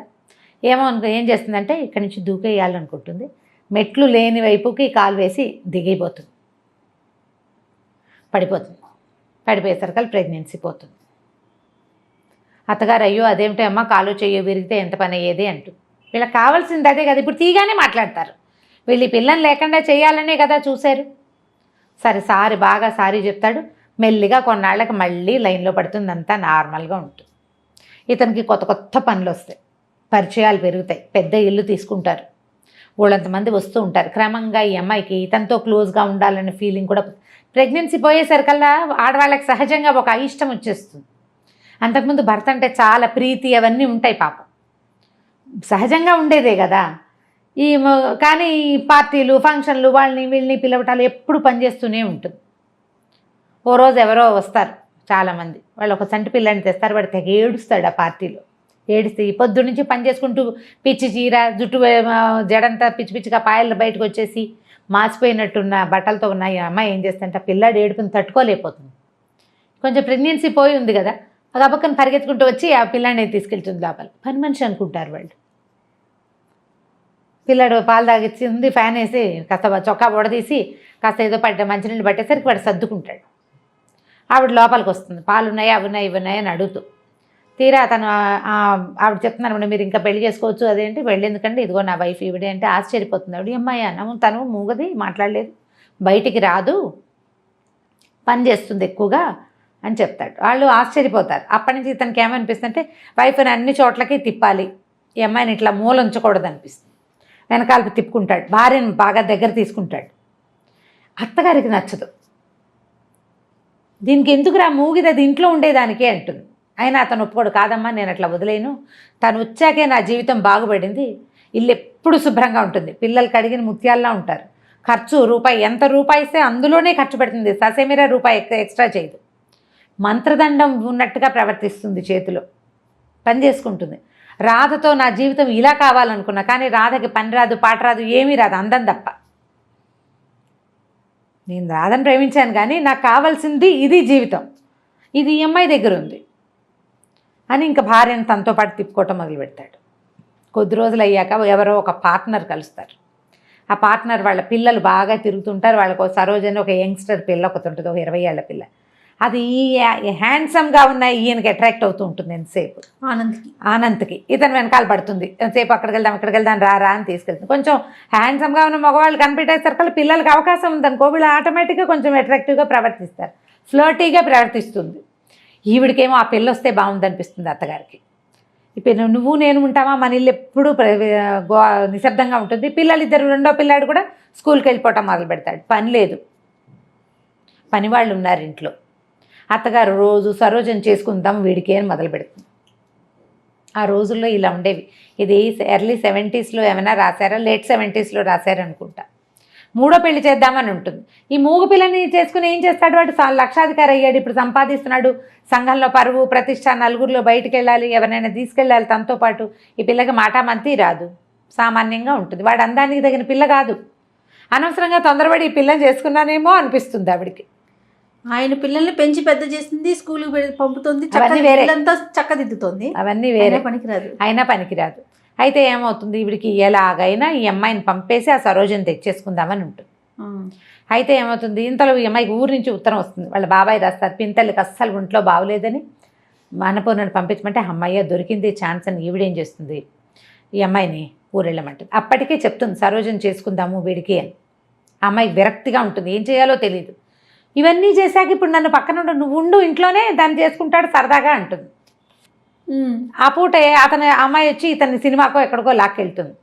ఏం చేస్తుందంటే ఇక్కడి నుంచి దూకేయాలనుకుంటుంది. మెట్లు లేని వైపుకి కాలు వేసి దిగిపోతుంది, పడిపోతుంది. పడిపోయేసరికి ప్రెగ్నెన్సీ పోతుంది. అత్తగారు అయ్యో అదేమిటో అమ్మ కాలు చెయ్యో విరిగితే ఎంత పని అయ్యేది అంటూ. వీళ్ళకి కావాల్సింది అదే కదా, ఇప్పుడు తీగానే మాట్లాడతారు. వీళ్ళు ఈ పిల్లని లేకుండా చేయాలనే కదా చూశారు. సరే బాగా సారీ చెప్తాడు. మెల్లిగా కొన్నాళ్ళకి మళ్ళీ లైన్లో పడుతుంది, అంతా నార్మల్గా ఉంటుంది. ఇతనికి కొత్త పనులు వస్తాయి, పరిచయాలు పెరుగుతాయి, పెద్ద ఇల్లు తీసుకుంటారు, వాళ్ళంతమంది వస్తూ ఉంటారు. క్రమంగా ఈ అమ్మాయికి ఇతనితో క్లోజ్గా ఉండాలనే ఫీలింగ్ కూడా. ప్రెగ్నెన్సీ పోయేసరికల్లా ఆడవాళ్ళకి సహజంగా ఒక అయిష్టం వచ్చేస్తుంది. అంతకుముందు భర్త అంటే చాలా ప్రీతి అవన్నీ ఉంటాయి పాపం, సహజంగా ఉండేదే కదా. కానీ ఈ పార్టీలు ఫంక్షన్లు వాళ్ళని వీళ్ళని పిలవటాలు ఎప్పుడు పనిచేస్తూనే ఉంటుంది. ఓ రోజు ఎవరో వస్తారు చాలామంది, వాళ్ళు ఒక చంటి పిల్లని తెస్తారు. వాడు తెగ ఏడుస్తాడు ఆ పార్టీలో. ఏడిస్తే ఈ పొద్దు నుంచి పని చేసుకుంటూ పిచ్చి చీర జుట్టు జడంతా పిచ్చి పిచ్చిగా పాయలు బయటకు వచ్చేసి మాసిపోయినట్టున్న బట్టలతో ఉన్న ఈ అమ్మాయి ఏం చేస్తుంటే ఆ పిల్లాడు ఏడుపుని తట్టుకోలేకపోతుంది. కొంచెం ప్రెగ్నెన్సీ పోయి ఉంది కదా, అది అబ్బక్కని పరిగెత్తుకుంటూ వచ్చి ఆ పిల్లాడిని తీసుకెళ్తుంది లోపల. పని మనిషి అనుకుంటారు వాళ్ళు. పిల్లాడు పాలు తాగిచ్చింది, ఫ్యాన్ వేసి కాస్త చొక్కా బొడదీసి కాస్త ఏదో మంచినీళ్ళు పట్టేసరికి వాడు సర్దుకుంటాడు. ఆవిడ లోపలికి వస్తుంది, పాలు ఉన్నాయి అవి ఉన్నాయి ఇవి ఉన్నాయి అని అడుగుతూ. తీరా అతను ఆవిడ చెప్తున్నాను మీరు ఇంకా పెళ్లి చేసుకోవచ్చు, అదేంటి పెళ్ళి ఎందుకంటే ఇదిగో నా వైఫ్ ఈవిడే అంటే ఆశ్చర్యపోతుంది ఆవిడ. అమ్మాయి అన్నము తను మూగది, మాట్లాడలేదు, బయటికి రాదు, పని చేస్తుంది ఎక్కువగా అని చెప్తాడు. వాళ్ళు ఆశ్చర్యపోతారు. అప్పటి నుంచి ఇతనికి ఏమనిపిస్తుంది అంటే వైఫ్ని అన్ని చోట్లకి తిప్పాలి, ఈ అమ్మాయిని ఇట్లా మూల ఉంచకూడదు అనిపిస్తుంది. వెనకాలకు తిప్పుకుంటాడు, భార్యను బాగా దగ్గర తీసుకుంటాడు. అత్తగారికి నచ్చదు. దీనికి ఎందుకురా మూగిది, అది ఇంట్లో ఉండేదానికే అంటుంది. అయినా అతను ఒప్పుకోడు. కాదమ్మా నేను అట్లా వదిలేను, తను వచ్చాకే నా జీవితం బాగుపడింది, ఇల్లు ఎప్పుడు శుభ్రంగా ఉంటుంది, పిల్లలు కడిగిన ముత్యాల్లా ఉంటారు, ఖర్చు ఎంత రూపాయి ఇస్తే అందులోనే ఖర్చు పెడుతుంది, ససేమిరా రూపాయి ఎక్స్ట్రా చేయదు, మంత్రదండం ఉన్నట్టుగా ప్రవర్తిస్తుంది, చేతిలో పని చేసుకుంటుంది. రాధతో నా జీవితం ఇలా కావాలనుకున్నా, కానీ రాధకి పని రాదు, పాట రాదు, ఏమీ రాదు, అందం తప్ప. నేను రాధని ప్రేమించాను కానీ నాకు కావాల్సింది ఇది జీవితం, ఇది ఈ అమ్మాయి దగ్గర ఉంది అని ఇంకా భార్యను తనతో పాటు తిప్పుకోవటం మొదలు పెడతాడు. కొద్ది రోజులు అయ్యాక ఎవరో ఒక పార్ట్నర్ కలుస్తారు. ఆ పార్ట్నర్ వాళ్ళ పిల్లలు బాగా తిరుగుతుంటారు. వాళ్ళకు సరోజని ఒక యంగ్స్టర్ పిల్ల ఒకటి ఉంటుంది, ఒక 20 ఏళ్ల పిల్ల. అది హ్యాండ్సమ్గా ఉన్న ఈయనకి అట్రాక్ట్ అవుతూ ఉంటుంది ఎంతసేపు. ఆనంద్కి ఇతను వెనకాల పడుతుంది, ఎంతసేపు అక్కడికి వెళ్దాం రా అని తీసుకెళ్తుంది. కొంచెం హ్యాండ్సమ్గా ఉన్న మగవాళ్ళు కనిపెట్టేసరికి పిల్లలకి అవకాశం ఉందనుకో, వీళ్ళు ఆటోమేటిక్గా కొంచెం అట్రాక్టివ్గా ప్రవర్తిస్తారు, ఫ్లర్టీగా ప్రవర్తిస్తుంది. ఈవిడికేమో ఆ పిల్ల వస్తే బాగుందనిపిస్తుంది అత్తగారికి. ఇప్పుడు నువ్వు నేను ఉంటామా, మన ఇల్లు ఎప్పుడూ నిశ్శబ్దంగా ఉంటుంది. పిల్లలిద్దరు, రెండో పిల్లాడు కూడా స్కూల్కి వెళ్ళిపోవటం మొదలు పెడతాడు. పని లేదు, పని వాళ్ళు ఉన్నారు ఇంట్లో. అత్తగారు రోజు సరోజన చేసుకుందాం వీడికి అని మొదలు పెడుతుంది. ఆ రోజుల్లో ఇలా ఉండేవి. ఇది ఎర్లీ 70s ఏమైనా రాశారా, లేట్ 70s రాశారనుకుంటా. మూడో పెళ్లి చేద్దామని ఉంటుంది. ఈ మూగ పిల్లని చేసుకుని ఏం చేస్తాడు వాడు, లక్షాధికారి అయ్యాడు, ఇప్పుడు సంపాదిస్తున్నాడు, సంఘంలో పరువు ప్రతిష్ట, నలుగురిలో బయటికి వెళ్ళాలి, ఎవరైనా తీసుకెళ్ళాలి తనతో పాటు. ఈ పిల్లకి మాటామంతి రాదు, సామాన్యంగా ఉంటుంది. వాడు అందానికి తగిన పిల్ల కాదు. అనవసరంగా తొందరపడి ఈ పిల్లని చేసుకున్నానేమో అనిపిస్తుంది ఆవిడికి. ఆయన పిల్లల్ని పెంచి పెద్ద చేస్తుంది, స్కూల్కి పంపుతుంది, చక్కదిద్దుతుంది, అవన్నీ వేరే, పనికిరాదు, అయినా పనికిరాదు. అయితే ఏమవుతుంది, ఈవిడికి ఎలాగైనా ఈ అమ్మాయిని పంపేసి ఆ సరోజని తెచ్చేసుకుందామని ఉంటుంది. అయితే ఏమవుతుంది, ఇంతలో ఈ అమ్మాయికి ఊరి నుంచి ఉత్తరం వస్తుంది. వాళ్ళ బాబాయ్ రాస్తారు, పింతల్లికి అస్సలు ఒంట్లో బాగోలేదని అన్నపూర్ణని పంపించమంటే అమ్మాయి దొరికింది ఛాన్స్ అని ఈవిడేం చేస్తుంది, ఈ అమ్మాయిని ఊరెళ్ళమంటుంది. అప్పటికే చెప్తుంది సరోజని చేసుకుందాము వీడికి అని. ఆ అమ్మాయి విరక్తిగా ఉంటుంది, ఏం చేయాలో తెలియదు. ఇవన్నీ చేశాక ఇప్పుడు నన్ను పక్కన నువ్వు ఉండు ఇంట్లోనే, దాన్ని చేసుకుంటాడు సరదాగా అంటుంది. ఆ పూటే అతను అమ్మాయి వచ్చి ఇతన్ని సినిమాకో ఎక్కడికో లాక్కెళ్తుంది.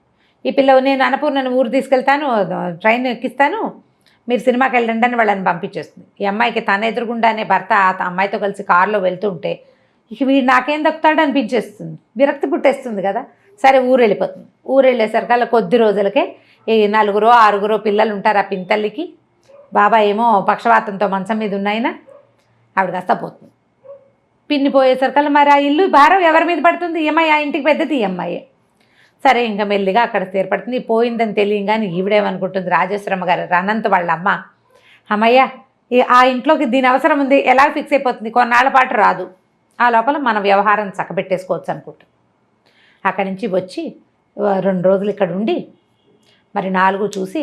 ఈ పిల్ల నేను అన్నపూర్ణని ఊరు తీసుకెళ్తాను, ట్రైన్ ఎక్కిస్తాను, మీరు సినిమాకి వెళ్ళండి అని వాళ్ళని పంపించేస్తుంది. ఈ అమ్మాయికి తన ఎదురుగుండానే భర్త ఆ అమ్మాయితో కలిసి కారులో వెళ్తూ ఉంటే ఇక వీడు నాకేం దక్కుతాడు అనిపించేస్తుంది, విరక్తి పుట్టేస్తుంది కదా. సరే ఊరు వెళ్ళిపోతుంది. ఊరు వెళ్ళేసరికి అలా కొద్ది రోజులకే ఈ 4 6 పిల్లలు ఉంటారు ఆ పింతల్లికి. బాబాయ్ ఏమో పక్షవాతంతో మంచం మీద ఉన్నాయినా ఆవిడ కాస్త పోతుంది. పిన్ని పోయేసరికల్లా మరి ఆ ఇల్లు భారం ఎవరి మీద పడుతుంది, ఈ అమ్మాయి, ఆ ఇంటికి పెద్దది ఈ అమ్మాయి. సరే ఇంకా మెల్లిగా అక్కడ స్థిరపడుతుంది. పోయిందని తెలియగానే ఈవిడేమనుకుంటుంది, రాజేశ్వరమ్మ గారు అనంత్ వాళ్ళ అమ్మ, అమ్మయ్య ఆ ఇంట్లోకి దీని అవసరం ఉంది, ఎలా ఫిక్స్ అయిపోతుంది, కొన్నాళ్ళ పాటు రాదు, ఆ లోపల మన వ్యవహారం చక్కబెట్టేసుకోవచ్చు అనుకుంటుంది. అక్కడి నుంచి వచ్చి 2 రోజులు ఇక్కడ ఉండి మరి 4 చూసి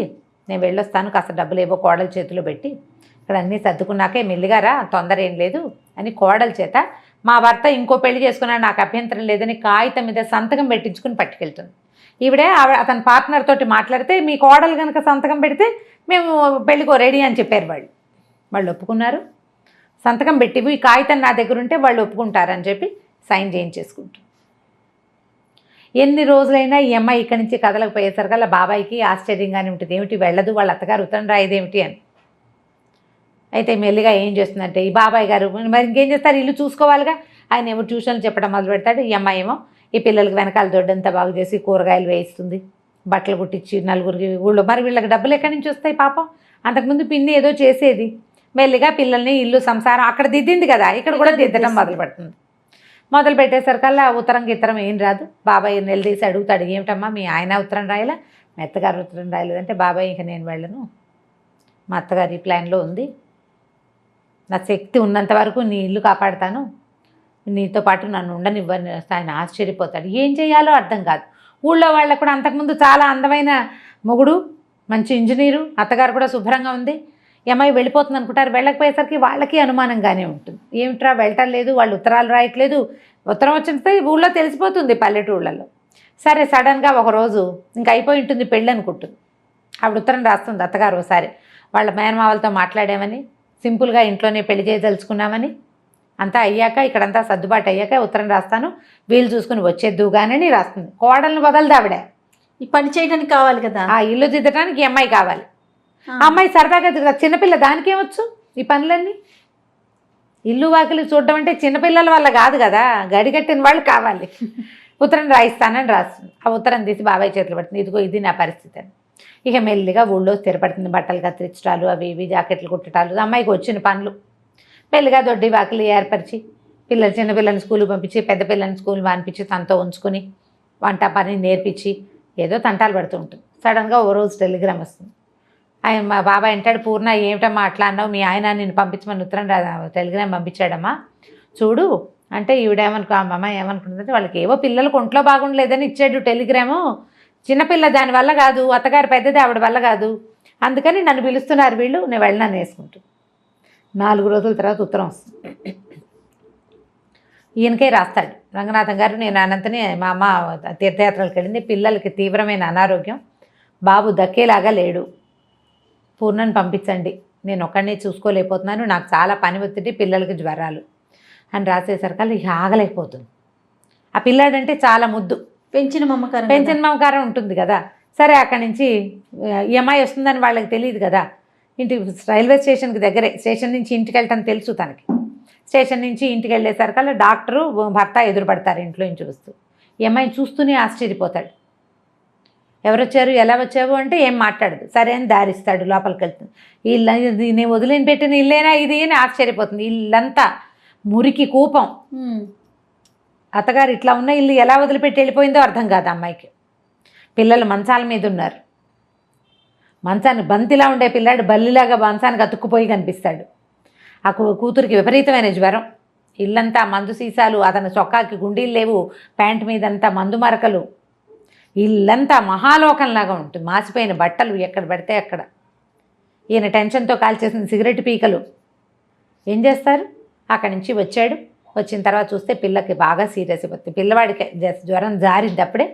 నేను వెళ్ళొస్తాను, కాస్త డబ్బులు ఏవో కోడల చేతిలో పెట్టి ఇక్కడ అన్నీ సర్దుకున్నాకే మెల్లిగా రా, తొందర ఏం లేదు అని కోడల చేత మా భర్త ఇంకో పెళ్లి చేసుకున్నాడు, నాకు అభ్యంతరం లేదని కాగితం మీద సంతకం పెట్టించుకుని పట్టుకెళ్తుంది. ఈవిడే అతని పార్ట్నర్ తోటి మాట్లాడితే, మీ కోడలు కనుక సంతకం పెడితే మేము పెళ్ళికో రెడీ అని చెప్పారు. వాళ్ళు ఒప్పుకున్నారు. సంతకం పెట్టి ఈ కాగితం నా దగ్గర ఉంటే వాళ్ళు ఒప్పుకుంటారని చెప్పి సైన్ చేయించేసుకుంటారు. ఎన్ని రోజులైనా ఈ అమ్మాయి ఇక్కడి నుంచి కదలకపోయేసరికల్లా బాబాయికి ఆశ్చర్యంగానే ఉంటుంది, ఏమిటి వెళ్ళదు, వాళ్ళ అత్తగారు ఉత్తరం రాయదేమిటి అని. అయితే మెల్లిగా ఏం చేస్తుందంటే, ఈ బాబాయ్ గారు మరి ఇంకేం చేస్తారు, ఇల్లు చూసుకోవాలిగా, ఆయన ఏమో ట్యూషన్లు చెప్పడం మొదలు పెడతాడు. ఈ అమ్మాయి ఏమో ఈ పిల్లలకి వెనకాల దొడ్డంతా బాగు చేసి కూరగాయలు వేయిస్తుంది, బట్టలు కుట్టించి నలుగురికి ఊళ్ళో. మరి వీళ్ళకి డబ్బులు ఎక్కడి నుంచి వస్తాయి పాపం, అంతకుముందు పిన్ని ఏదో చేసేది. మెల్లిగా పిల్లల్ని ఇల్లు సంసారం అక్కడ దిద్దింది కదా, ఇక్కడ కూడా దిద్దడం మొదలు పెడుతుంది. మొదలు పెట్టేసరికల్లా ఉత్తరం గిత్తరం ఏం రాదు. బాబాయ్ నిలదీసి అడుగుతాడు, ఏమిటమ్మా మీ ఆయన ఉత్తరం రాయలా, మా అత్తగారు ఉత్తరం రాయలేదంటే, బాబాయ్ ఇంక నేను వెళ్ళను, మా అత్తగారు ఈ ప్లాన్లో ఉంది, నా శక్తి ఉన్నంత వరకు నీ ఇల్లు కాపాడుతాను, నీతో పాటు నన్ను ఉండనివ్వని ఆయన ఆశ్చర్యపోతాడు. ఏం చేయాలో అర్థం కాదు. ఊళ్ళో వాళ్ళకు కూడా అంతకుముందు చాలా అందమైన మొగుడు, మంచి ఇంజనీరు, అత్తగారు కూడా శుభ్రంగా ఉంది, అమ్మాయి వెళ్ళిపోతుంది అనుకుంటారు. వెళ్ళకపోయేసరికి వాళ్ళకి అనుమానంగానే ఉంటుంది, ఏమిట్రా వెళ్ళటం లేదు, వాళ్ళు ఉత్తరాలు రాయట్లేదు, ఉత్తరం వచ్చితే ఊళ్ళో తెలిసిపోతుంది పల్లెటూళ్ళల్లో. సరే సడన్గా ఒకరోజు ఇంక అయిపోయి ఉంటుంది పెళ్ళి అనుకుంటుంది. ఆవిడ ఉత్తరం రాస్తుంది అత్తగారు ఒకసారి, వాళ్ళ మేనమావలతో మాట్లాడామని, సింపుల్గా ఇంట్లోనే పెళ్లి చేయదలుచుకున్నామని, అంతా అయ్యాక ఇక్కడంతా సర్దుబాటు అయ్యాక ఉత్తరం రాస్తాను, వీలు చూసుకుని వచ్చేద్దుగానని రాస్తుంది. కోడలను వదలదు ఆవిడ, ఈ పని చేయడానికి కావాలి కదా, ఆ ఇల్లు దిద్దడానికి ఈ అమ్మాయి కావాలి. ఆ అమ్మాయి సరదాగా చిన్నపిల్ల, దానికేమొచ్చు ఈ పనులన్నీ, ఇల్లు వాకిలి చూడడం అంటే చిన్నపిల్లల వల్ల కాదు కదా, గడిగట్టిన వాళ్ళు కావాలి. ఉత్తరం రాయిస్తానని రాస్తుంది. ఆ ఉత్తరం తీసి బాబాయ్ చేతులు పడుతుంది, ఇదిగో ఇది నా పరిస్థితి అని. ఇక మెల్లిగా ఊళ్ళో స్థిరపడుతుంది, బట్టలు కత్తిరించడాలు, అవి ఇవి జాకెట్లు కుట్టడాలు, అమ్మాయికి వచ్చిన పనులు. మెల్లిగా దొడ్డి వాకిలి ఏర్పరిచి చిన్నపిల్లల్ని స్కూల్కి పంపించి, పెద్ద పిల్లల్ని స్కూల్ మానిపించి తనతో ఉంచుకొని వంట పని నేర్పించి ఏదో తంటాలు పడుతూ ఉంటుంది. సడన్గా ఓ రోజు టెలిగ్రామ్ వస్తుంది. ఆయన మా బాబాయ్ అంటాడు, పూర్ణ ఏమిటమ్మా అట్లా అన్నావు, మీ ఆయన నిన్ను పంపించమని ఉత్తరం టెలిగ్రామ్ పంపించాడమ్మా చూడు అంటే, అమ్మ ఏమనుకుంటుందంటే, వాళ్ళకి ఏవో పిల్లలకు ఒంట్లో బాగుండలేదని ఇచ్చాడు టెలిగ్రాము, చిన్నపిల్ల దానివల్ల కాదు, అత్తగారు పెద్దది ఆవిడ వల్ల కాదు, అందుకని నన్ను పిలుస్తున్నారు వీళ్ళు, నేను వెళ్ళినాను వేసుకుంటూ. 4 రోజుల తర్వాత ఉత్తరం వస్తుంది. ఈయనకే రాస్తాడు, రంగనాథం గారు నేను అనంతని మా అమ్మ తీర్థయాత్రలకు వెళ్ళింది, పిల్లలకి తీవ్రమైన అనారోగ్యం, బాబు దక్కేలాగా లేడు, పూర్ణని పంపించండి, నేను ఒక్కడినే చూసుకోలేకపోతున్నాను, నాకు చాలా పని ఒత్తిడి, పిల్లలకి జ్వరాలు అని రాసేసరికి ఇక ఆగలేకపోతుంది. ఆ పిల్లాడంటే చాలా ముద్దు, పెంచిన మమకారం ఉంటుంది కదా. సరే అక్కడి నుంచి ఈ అమ్మాయి వస్తుందని వాళ్ళకి తెలియదు కదా, రైల్వే స్టేషన్కి దగ్గరే, స్టేషన్ నుంచి ఇంటికి వెళ్ళటం తెలుసు తనకి. స్టేషన్ నుంచి ఇంటికి వెళ్ళేసరికల్లా డాక్టరు భర్త ఎదురుపడతారు ఇంట్లో నుంచి వస్తూ. ఈ అమ్మాయిని చూస్తూనే ఆశ్చర్యపోతాడు, ఎవరొచ్చారు ఎలా వచ్చావు అంటే ఏం మాట్లాడదు. సరే అని దారిస్తాడు, లోపలికి వెళ్తుంది. ఇల్లు నేను వదిలేని పెట్టిన ఇల్లేనా ఇది అని ఆశ్చర్యపోతుంది. ఇల్లంతా మురికి కూపం, అత్తగారు ఇట్లా ఉన్న ఇల్లు ఎలా వదిలిపెట్టి వెళ్ళిపోయిందో అర్థం కాదు అమ్మాయికి. పిల్లలు మంచాల మీద ఉన్నారు, మంచాన్ని బంతిలా ఉండే పిల్లాడు బల్లిలాగా మంచానికి అతుక్కుపోయి కనిపిస్తాడు. ఆ కూతురికి విపరీతమైన జ్వరం, ఇల్లంతా మందు సీసాలు, అతని చొక్కాకి గుండీలు లేవు, ప్యాంట్ మీదంతా మందు మరకలు, ఇల్లంతా మహాలోకంలాగా ఉంటుంది, మాసిపోయిన బట్టలు ఎక్కడ పడితే అక్కడ. ఈయన టెన్షన్తో కాల్చేసిన సిగరెట్ పీకలు. ఏం చేస్తారు? అక్కడి నుంచి వచ్చాడు. వచ్చిన తర్వాత చూస్తే పిల్లకి బాగా సీరియస్ అయిపోతుంది. పిల్లవాడికి జ్వరం జారిద్దప్పుడే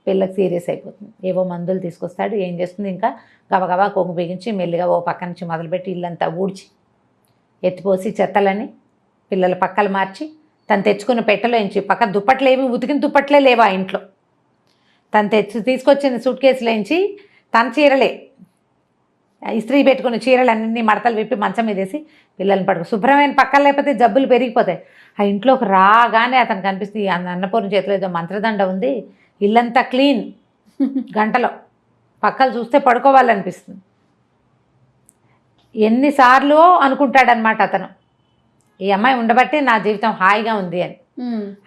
పిల్లకి సీరియస్ అయిపోతుంది. ఏవో మందులు తీసుకొస్తాడు. ఏం చేస్తుంది, ఇంకా గబగబా కొంగు బిగించి మెల్లిగా ఓ పక్క నుంచి మొదలుపెట్టి ఇల్లంతా ఊడ్చి ఎత్తిపోసి చెత్తలని పిల్లల పక్కలు మార్చి తను తెచ్చుకున్న పెట్టెలో ఎంచి పక్క దుప్పట్లేమి ఉతికిన దుప్పట్లే లేవా ఇంట్లో, తను తీసుకొచ్చిన సూట్ కేసులోంచి తన చీరలే ఇస్త్రీ పెట్టుకున్న చీరలన్నీ మడతలు విప్పి మంచం మీద వేసి పిల్లల్ని పడుకో. శుభ్రమైన పక్కన లేకపోతే జబ్బులు పెరిగిపోతాయి. ఆ ఇంట్లోకి రాగానే అతను కనిపిస్తుంది, అన్నపూర్ణ చేతిలో ఏదో మంత్రదండ ఉంది, ఇల్లంతా క్లీన్, గంటలో పక్కలు చూస్తే పడుకోవాలనిపిస్తుంది. ఎన్నిసార్లు అనుకుంటాడనమాట అతను, ఈ అమ్మాయి ఉండబట్టే నా జీవితం హాయిగా ఉంది అని.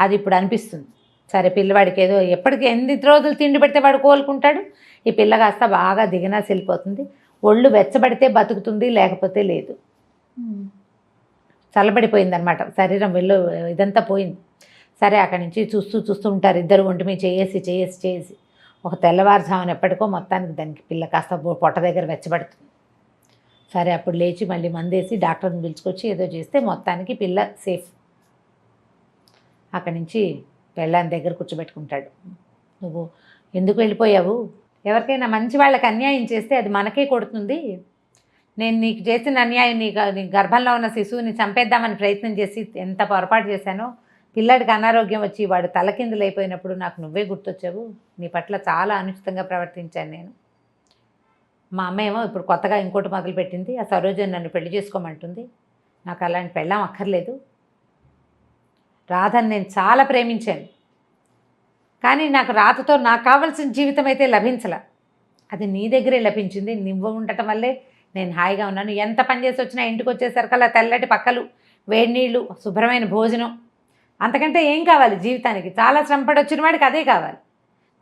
అది ఇప్పుడు అనిపిస్తుంది. సరే పిల్లవాడికి ఏదో ఎప్పటికి ఎన్ని రోజులు తిండి పెడితే వాడు కోలుకుంటాడు. ఈ పిల్ల కాస్త బాగా దిగినా వెళ్ళిపోతుంది. ఒళ్ళు వెచ్చబడితే బతుకుతుంది, లేకపోతే లేదు. చల్లబడిపోయిందనమాట శరీరం, వెళ్ళు ఇదంతా పోయింది. సరే అక్కడి నుంచి చూస్తూ ఉంటారు ఇద్దరు ఒంటి మీద చేసి ఒక తెల్లవారుజామున ఎప్పటికో మొత్తానికి దానికి పిల్ల కాస్త పొట్ట దగ్గర వెచ్చబడుతుంది. సరే అప్పుడు లేచి మళ్ళీ మందేసి డాక్టర్ని పిలుచుకొచ్చి ఏదో చేస్తే మొత్తానికి పిల్ల సేఫ్. అక్కడి నుంచి పెళ్ళాని దగ్గర కూర్చోబెట్టుకుంటాడు. నువ్వు ఎందుకు వెళ్ళిపోయావు? ఎవరికైనా మంచి వాళ్ళకి అన్యాయం చేస్తే అది మనకే కొడుతుంది. నేను నీకు చేసిన అన్యాయం, నీ గర్భంలో ఉన్న శిశువుని చంపేద్దామని ప్రయత్నం చేసి ఎంత పొరపాటు చేశానో. పిల్లాడికి అనారోగ్యం వచ్చి వాడు తలకిందులైపోయినప్పుడు నాకు నువ్వే గుర్తొచ్చావు. నీ పట్ల చాలా అనుచితంగా ప్రవర్తించాను నేను. మా అమ్మ ఏమో ఇప్పుడు కొత్తగా ఇంకోటి మొదలుపెట్టింది. ఆ సరోజని నన్ను పెళ్లి చేసుకోమంటుంది. నాకు అలాంటి పెళ్ళాం అక్కర్లేదు. రాధని నేను చాలా ప్రేమించాను, కానీ నాకు రాతతో నాకు కావాల్సిన జీవితం అయితే లభించల. అది నీ దగ్గరే లభించింది. నువ్వు ఉండటం వల్లే నేను హాయిగా ఉన్నాను. ఎంత పని చేసి వచ్చినా ఇంటికి వచ్చేసరికల్లా తెల్లటి పక్కలు, వేడి నీళ్ళు, శుభ్రమైన భోజనం, అంతకంటే ఏం కావాలి జీవితానికి? చాలా శ్రమపడి వచ్చిన వాడికి అదే కావాలి.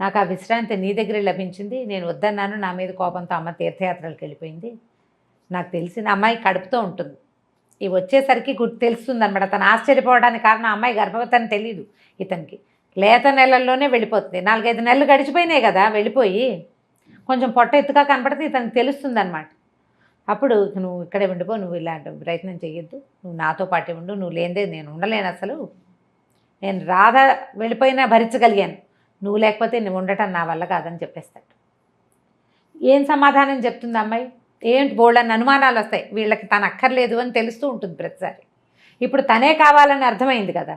నాకు ఆ విశ్రాంతి నీ దగ్గరే లభించింది. నేను వద్దన్నాను. నా మీద కోపంతో అమ్మ తీర్థయాత్రలకు వెళ్ళిపోయింది. నాకు తెలిసిన అమ్మాయి కడుపుతో ఉంటుంది. ఇవి వచ్చేసరికి తెలుస్తుంది అనమాట. తను ఆశ్చర్యపోవడానికి కారణం అమ్మాయి గర్భవతి అని తెలియదు ఇతనికి. లేత నెలల్లోనే వెళ్ళిపోతుంది. 4-5 నెలలు గడిచిపోయినాయి కదా వెళ్ళిపోయి. కొంచెం పొట్ట ఎత్తుగా కనపడితే ఇతనికి తెలుస్తుంది అనమాట. అప్పుడు నువ్వు ఇక్కడే ఉండిపో, నువ్వు ఇలాంటి ప్రయత్నం చేయొద్దు, నువ్వు నాతో పాటే ఉండు, నువ్వు లేనిదే నేను ఉండలేను. అసలు నేను రాధ వెళ్ళిపోయినా భరించగలిగాను, నువ్వు లేకపోతే నువ్వు ఉండటం నా వల్ల కాదని చెప్పేస్తాడు. ఏం సమాధానం చెప్తుంది అమ్మాయి? ఏంటి బోళ్ళని అనుమానాలు వస్తాయి. వీళ్ళకి తను అక్కర్లేదు అని తెలుస్తూ ఉంటుంది ప్రతిసారి. ఇప్పుడు తనే కావాలని అర్థమైంది కదా.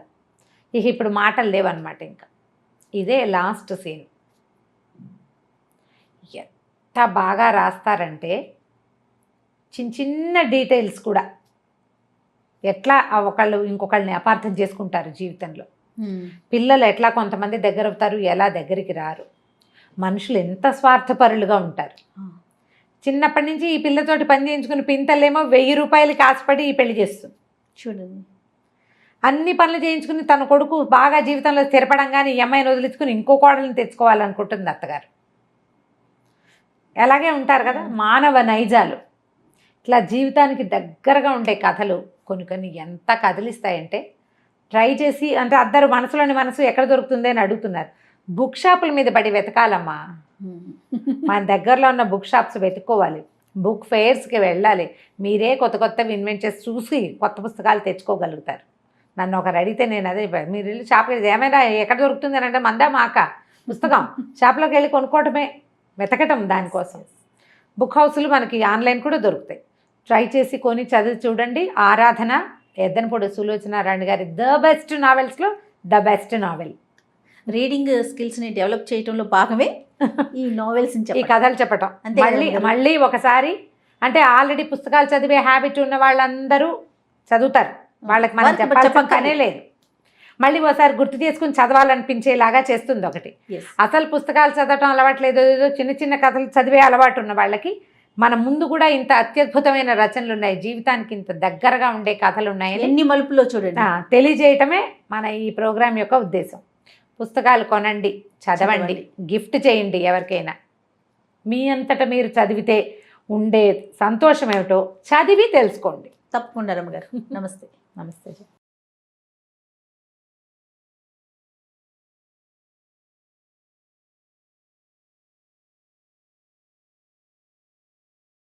ఇప్పుడు మాటలు లేవన్నమాట. ఇంకా ఇదే లాస్ట్ సీన్. ఎంత బాగా రాస్తారంటే చిన్న డీటెయిల్స్ కూడా ఎట్లా ఒకళ్ళు ఇంకొకళ్ళని అపార్థం చేసుకుంటారు జీవితంలో. పిల్లలు ఎట్లా కొంతమంది దగ్గర అవుతారు, ఎలా దగ్గరికి రారు. మనుషులు ఎంత స్వార్థపరులుగా ఉంటారు. చిన్నప్పటి నుంచి ఈ పిల్లతోటి పని చేయించుకుని పింతలేమో 1000 రూపాయలకి ఆశపడి ఈ పెళ్లి చేస్తుంది. చూడండి, అన్ని పనులు చేయించుకుని తన కొడుకు బాగా జీవితంలో స్థిరపడంగానే ఈ అమ్మాయిని వదిలించుకుని ఇంకో కోడల్ని తెచ్చుకోవాలనుకుంటుంది అత్తగారు. అలాగే ఉంటారు కదా మానవ నైజాలు. ఇట్లా జీవితానికి దగ్గరగా ఉండే కథలు కొన్ని ఎంత కదిలిస్తాయంటే ట్రై చేసి, అంటే అందరూ మనసులోని మనసు ఎక్కడ దొరుకుతుంది అని అడుగుతున్నారు. బుక్ షాపుల మీద పడి వెతకాలమ్మా. మన దగ్గరలో ఉన్న బుక్ షాప్స్ వెతుక్కోవాలి, బుక్ ఫెయిర్స్కి వెళ్ళాలి. మీరే కొత్తవి ఇన్వెంట్ చేసి చూసి కొత్త పుస్తకాలు తెచ్చుకోగలుగుతారు. నన్ను ఒకరు అడిగితే నేను అదే, మీరు వెళ్ళి షాప్కి ఏమైనా ఎక్కడ దొరుకుతుంది అని అంటే మందా మాక పుస్తకం షాప్లోకి వెళ్ళి కొనుక్కోవటమే, వెతకటం దానికోసం. బుక్ హౌస్లు మనకి ఆన్లైన్ కూడా దొరుకుతాయి. ట్రై చేసి కొని చదివి చూడండి. ఆరాధన, ఎద్దనపూడి సులోచనారాణి గారి ద బెస్ట్ నావెల్స్లో ద బెస్ట్ నావెల్. రీడింగ్ స్కిల్స్ని డెవలప్ చేయడంలో భాగమే ఈ నావెల్స్, ఈ కథలు చెప్పటం. మళ్ళీ ఒకసారి అంటే ఆల్రెడీ పుస్తకాలు చదివే హ్యాబిట్ ఉన్న వాళ్ళందరూ చదువుతారు, వాళ్ళకి మనం చెప్పనే లేదు. మళ్ళీ ఒకసారి గుర్తు చేసుకుని చదవాలనిపించేలాగా చేస్తుంది ఒకటి. అసలు పుస్తకాలు చదవటం అలవాట్లేదు, ఏదో చిన్న కథలు చదివే అలవాటు ఉన్న వాళ్ళకి మన ముందు కూడా ఇంత అత్యద్భుతమైన రచనలు ఉన్నాయి, జీవితానికి ఇంత దగ్గరగా ఉండే కథలు ఉన్నాయని ఎన్ని మలుపులో చూడండి తెలియజేయటమే మన ఈ ప్రోగ్రాం యొక్క ఉద్దేశం. పుస్తకాలు కొనండి, చదవండి, గిఫ్ట్ చేయండి ఎవరికైనా. మీ అంతటా మీరు చదివితే ఉండే సంతోషం ఏమిటో చదివి తెలుసుకోండి. తప్పకుండా రమ్మగారు. నమస్తే. నమస్తే.